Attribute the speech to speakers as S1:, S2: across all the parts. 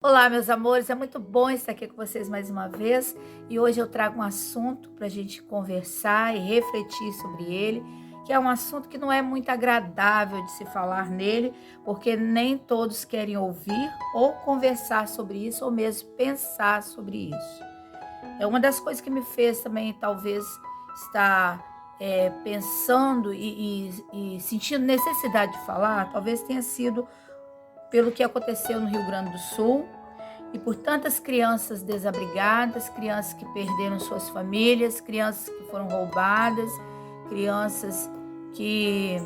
S1: Olá, meus amores, é muito bom estar aqui com vocês mais uma vez e hoje eu trago um assunto para a gente conversar e refletir sobre ele, que é um assunto que não é muito agradável de se falar nele, porque nem todos querem ouvir ou conversar sobre isso ou mesmo pensar sobre isso. É uma das coisas que me fez também, talvez, estar pensando e sentindo necessidade de falar, talvez tenha sido pelo que aconteceu no Rio Grande do Sul e por tantas crianças desabrigadas, crianças que perderam suas famílias, crianças que foram roubadas, crianças que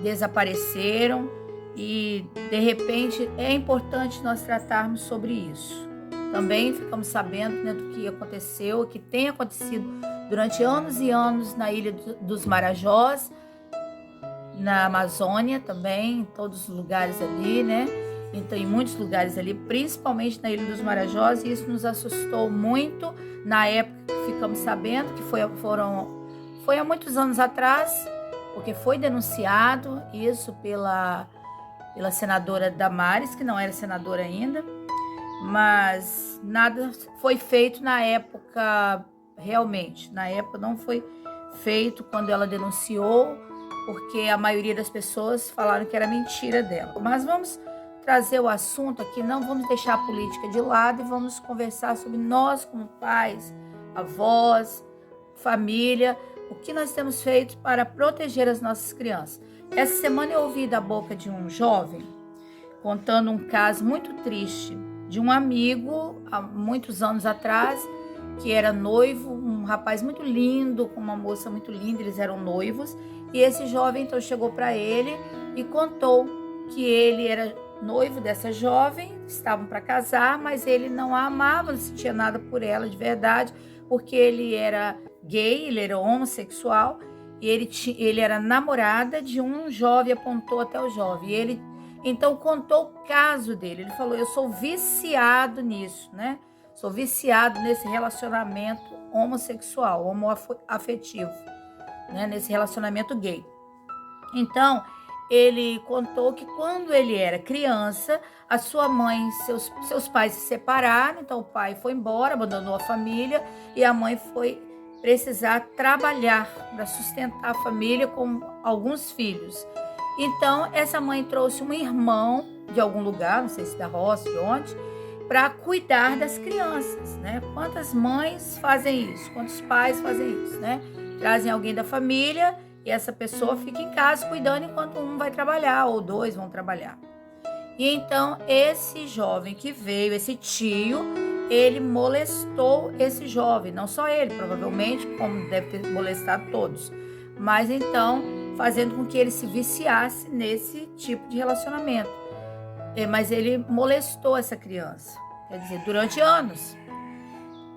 S1: desapareceram e de repente é importante nós tratarmos sobre isso. Também ficamos sabendo, né, do que aconteceu, que tem acontecido durante anos e anos na Ilha dos Marajós, na Amazônia também, em todos os lugares ali, né? Então, em muitos lugares ali, principalmente na Ilha dos Marajós, e isso nos assustou muito na época que ficamos sabendo, que foi há muitos anos atrás, porque foi denunciado isso pela senadora Damares, que não era senadora ainda, mas nada foi feito na época, realmente. Na época não foi feito quando ela denunciou, porque a maioria das pessoas falaram que era mentira dela. Mas vamos trazer o assunto aqui, não vamos deixar a política de lado e vamos conversar sobre nós como pais, avós, família, o que nós temos feito para proteger as nossas crianças. Essa semana eu ouvi da boca de um jovem contando um caso muito triste de um amigo há muitos anos atrás, que era noivo, um rapaz muito lindo, com uma moça muito linda, eles eram noivos, e esse jovem então chegou para ele e contou que ele era noivo dessa jovem, estavam para casar, mas ele não a amava, não sentia nada por ela de verdade, porque ele era gay, ele era homossexual, e ele era namorada de um jovem, apontou até o jovem, e ele então contou o caso dele. Ele falou: eu sou viciado nisso, né? Sou viciado nesse relacionamento homossexual, homoafetivo, né? Nesse relacionamento gay. Então, ele contou que quando ele era criança, a sua mãe, seus pais se separaram, então o pai foi embora, abandonou a família e a mãe foi precisar trabalhar para sustentar a família com alguns filhos. Então, essa mãe trouxe um irmão de algum lugar, não sei se da roça, de onde, para cuidar das crianças, né? Quantas mães fazem isso? Quantos pais fazem isso, né? Trazem alguém da família e essa pessoa fica em casa cuidando enquanto um vai trabalhar ou dois vão trabalhar. E então, esse jovem que veio, esse tio, ele molestou esse jovem, não só ele, provavelmente, como deve ter molestado todos, mas então fazendo com que ele se viciasse nesse tipo de relacionamento. Mas ele molestou essa criança, quer dizer, durante anos.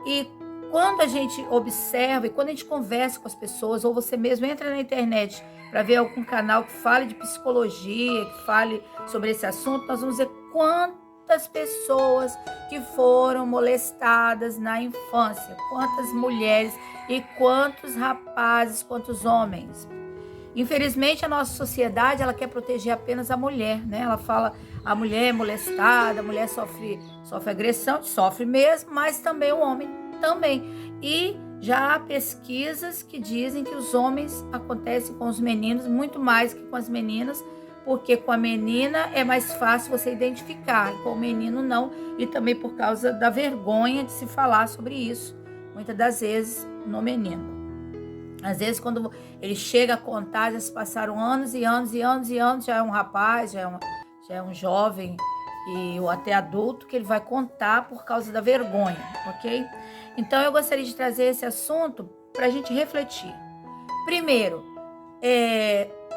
S1: E quando a gente observa e quando a gente conversa com as pessoas, ou você mesmo entra na internet para ver algum canal que fale de psicologia, que fale sobre esse assunto, nós vamos ver quantas pessoas que foram molestadas na infância, quantas mulheres e quantos rapazes, quantos homens. Infelizmente, a nossa sociedade, ela quer proteger apenas a mulher, né? Ela fala, a mulher é molestada, a mulher sofre agressão, sofre mesmo, mas também o homem também. E já há pesquisas que dizem que os homens acontecem com os meninos muito mais que com as meninas, porque com a menina é mais fácil você identificar, com o menino não, e também por causa da vergonha de se falar sobre isso, muitas das vezes no menino. Às vezes, quando ele chega a contar, já se passaram anos e anos e anos e anos, já é um rapaz, já é um jovem ou até adulto que ele vai contar por causa da vergonha, ok? Então, eu gostaria de trazer esse assunto para a gente refletir. Primeiro,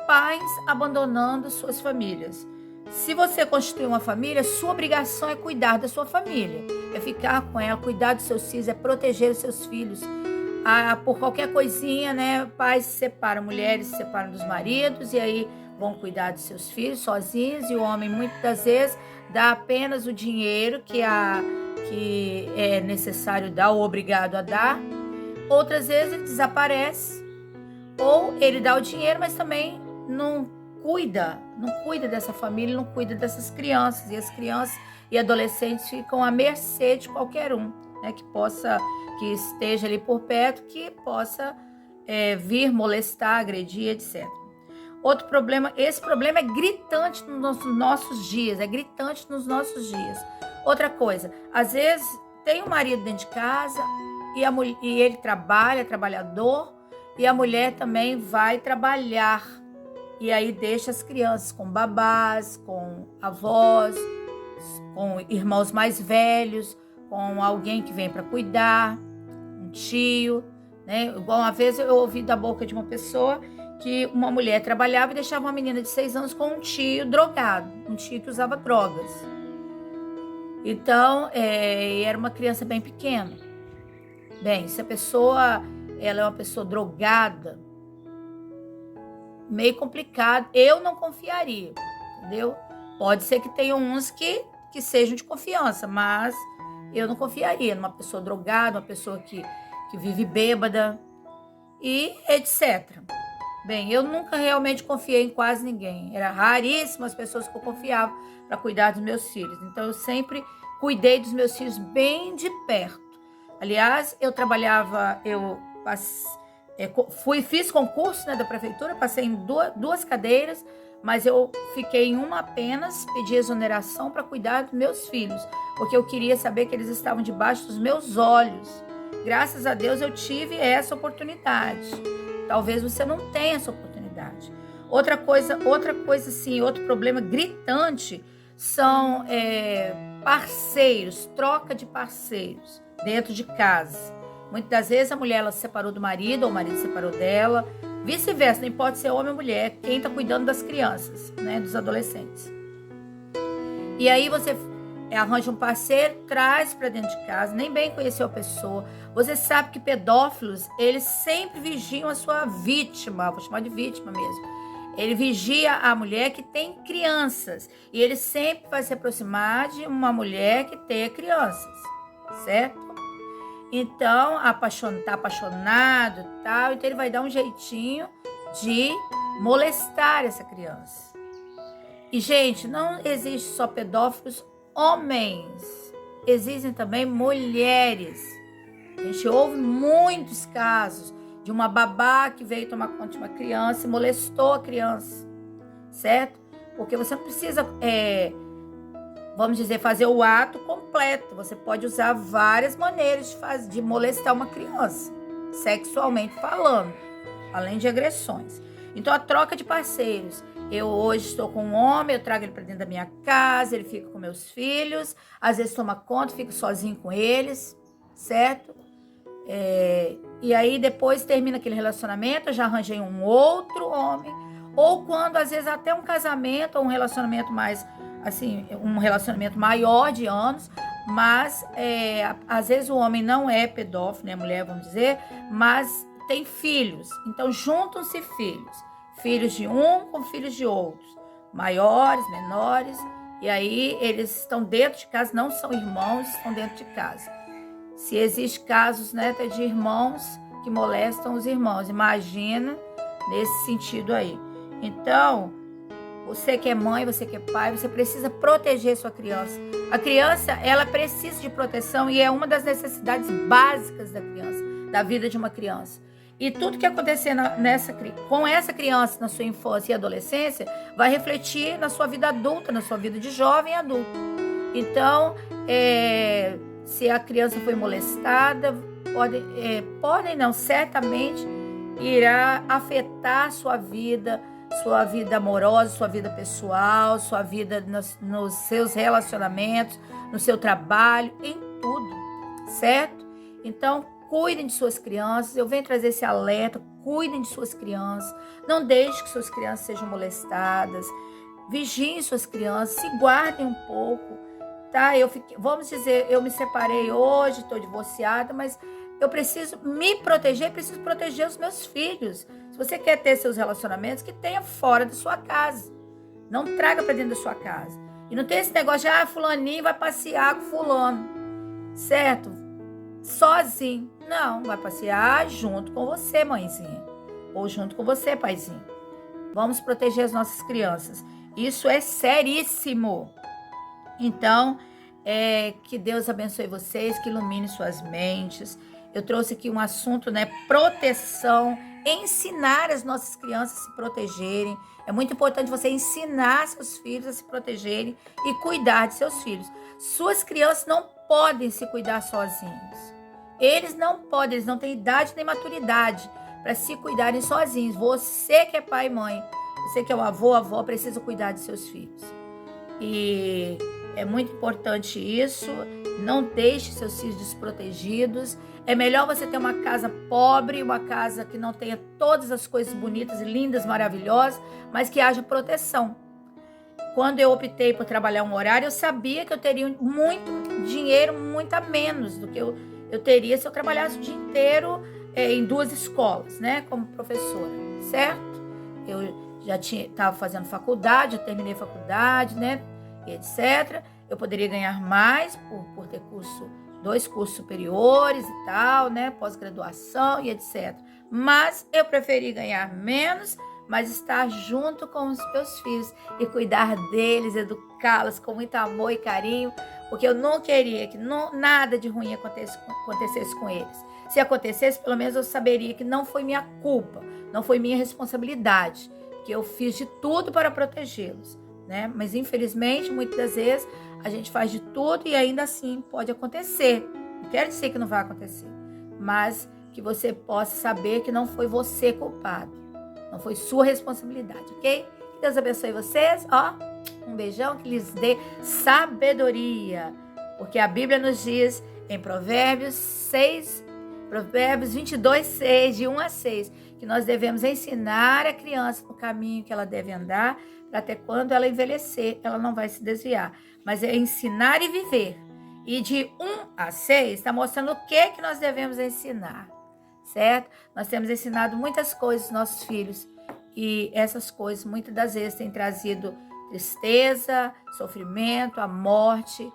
S1: pais abandonando suas famílias. Se você constitui uma família, sua obrigação é cuidar da sua família, é ficar com ela, cuidar dos seus filhos, é proteger os seus filhos. Por qualquer coisinha, né, pais se separam, mulheres se separam dos maridos e aí vão cuidar dos seus filhos sozinhos, e o homem muitas vezes dá apenas o dinheiro que é necessário dar ou obrigado a dar. Outras vezes ele desaparece, ou ele dá o dinheiro, mas também não não cuida dessa família, não cuida dessas crianças. E as crianças e adolescentes ficam à mercê de qualquer um, né, que esteja ali por perto, que possa vir molestar, agredir, etc. Outro problema, esse problema é gritante nos nossos dias, Outra coisa, às vezes tem um marido dentro de casa e ele trabalha, é trabalhador, e a mulher também vai trabalhar. E aí deixa as crianças com babás, com avós, com irmãos mais velhos, com alguém que vem para cuidar, um tio, né? Igual uma vez eu ouvi da boca de uma pessoa que uma mulher trabalhava e deixava uma menina de 6 anos com um tio drogado, um tio que usava drogas. Então, era uma criança bem pequena. Bem, se a pessoa ela é uma pessoa drogada, meio complicado, eu não confiaria, entendeu? Pode ser que tenham uns que sejam de confiança, mas eu não confiaria numa pessoa drogada, uma pessoa que vive bêbada e etc. Bem, eu nunca realmente confiei em quase ninguém. Era raríssimas as pessoas que eu confiava para cuidar dos meus filhos. Então, eu sempre cuidei dos meus filhos bem de perto. Aliás, eu trabalhava, fiz concurso, né, da prefeitura, passei em duas cadeiras, mas eu fiquei em uma apenas, pedi exoneração para cuidar dos meus filhos, porque eu queria saber que eles estavam debaixo dos meus olhos. Graças a Deus eu tive essa oportunidade. Talvez você não tenha essa oportunidade. Outra coisa, sim, outro problema gritante são parceiros, troca de parceiros dentro de casa. Muitas das vezes a mulher ela se separou do marido, ou o marido se separou dela, vice-versa, não importa se é homem ou mulher, quem está cuidando das crianças, né, dos adolescentes. E aí você arranja um parceiro, traz para dentro de casa, nem bem conheceu a pessoa. Você sabe que pedófilos, eles sempre vigiam a sua vítima, vou chamar de vítima mesmo. Ele vigia a mulher que tem crianças, e ele sempre vai se aproximar de uma mulher que tenha crianças, certo? Então, tá apaixonado e tal, então ele vai dar um jeitinho de molestar essa criança. E, gente, não existe só pedófilos homens, existem também mulheres. A gente ouve muitos casos de uma babá que veio tomar conta de uma criança e molestou a criança, certo? Porque você não precisa, vamos dizer, fazer o ato completo. Você pode usar várias maneiras de molestar uma criança, sexualmente falando, além de agressões. Então, a troca de parceiros. Eu hoje estou com um homem, eu trago ele para dentro da minha casa, ele fica com meus filhos, às vezes toma conta, fico sozinho com eles, certo? E aí depois termina aquele relacionamento, eu já arranjei um outro homem, ou quando às vezes até um casamento, ou um relacionamento mais, assim, um relacionamento maior de anos, mas às vezes o homem não é pedófilo, né, mulher, vamos dizer, mas tem filhos, então juntam-se filhos de um com filhos de outros, maiores, menores, e aí eles estão dentro de casa, não são irmãos, estão dentro de casa. Se existem casos, né, de irmãos que molestam os irmãos, imagina nesse sentido aí. Então, você que é mãe, você que é pai, você precisa proteger sua criança. A criança, ela precisa de proteção e é uma das necessidades básicas da criança, da vida de uma criança. E tudo que acontecer com essa criança na sua infância e adolescência vai refletir na sua vida adulta, na sua vida de jovem e adulto. Então, se a criança foi molestada, certamente irá afetar sua vida amorosa, sua vida pessoal, sua vida nos seus relacionamentos, no seu trabalho, em tudo, certo? Então, cuidem de suas crianças, eu venho trazer esse alerta, cuidem de suas crianças, não deixem que suas crianças sejam molestadas, vigiem suas crianças, se guardem um pouco, tá? Vamos dizer, eu me separei hoje, estou divorciada, mas eu preciso me proteger, preciso proteger os meus filhos. Se você quer ter seus relacionamentos, que tenha fora da sua casa, não traga para dentro da sua casa. E não tem esse negócio de, fulaninho vai passear com fulano, certo? Sozinho. Não, vai passear junto com você, mãezinha. Ou junto com você, paizinho. Vamos proteger as nossas crianças. Isso é seríssimo. Então, que Deus abençoe vocês, que ilumine suas mentes. Eu trouxe aqui um assunto, né? Proteção, ensinar as nossas crianças a se protegerem. É muito importante você ensinar seus filhos a se protegerem e cuidar de seus filhos. Suas crianças não podem se cuidar sozinhos. Eles não podem, eles não têm idade nem maturidade para se cuidarem sozinhos. Você que é pai e mãe, você que é o avô, avó, precisa cuidar de seus filhos. E é muito importante isso. Não deixe seus filhos desprotegidos. É melhor você ter uma casa pobre, uma casa que não tenha todas as coisas bonitas, lindas, maravilhosas, mas que haja proteção. Quando eu optei por trabalhar um horário, eu sabia que eu teria muito dinheiro, muito a menos do que eu teria se eu trabalhasse o dia inteiro em 2 escolas, né, como professora, certo? Eu já estava fazendo faculdade, eu terminei faculdade, né, e etc. Eu poderia ganhar mais por ter 2 cursos superiores e tal, né, pós-graduação e etc. Mas eu preferi ganhar menos, mas estar junto com os meus filhos e cuidar deles, educá-los com muito amor e carinho, porque eu não queria que nada de ruim acontecesse com eles. Se acontecesse, pelo menos eu saberia que não foi minha culpa, não foi minha responsabilidade, que eu fiz de tudo para protegê-los, né? Mas infelizmente, muitas das vezes, a gente faz de tudo e ainda assim pode acontecer. Não quero dizer que não vai acontecer, mas que você possa saber que não foi você culpado, não foi sua responsabilidade, ok? Que Deus abençoe vocês, ó. Um beijão, que lhes dê sabedoria, porque a Bíblia nos diz em Provérbios 22, 6, de 1 a 6, que nós devemos ensinar a criança no caminho que ela deve andar, para até quando ela envelhecer, ela não vai se desviar. Mas é ensinar e viver. E de 1 a 6 está mostrando o que nós devemos ensinar, certo? Nós temos ensinado muitas coisas aos nossos filhos, e essas coisas muitas das vezes têm trazido tristeza, sofrimento, a morte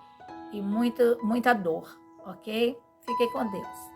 S1: e muita dor, ok? Fiquem com Deus.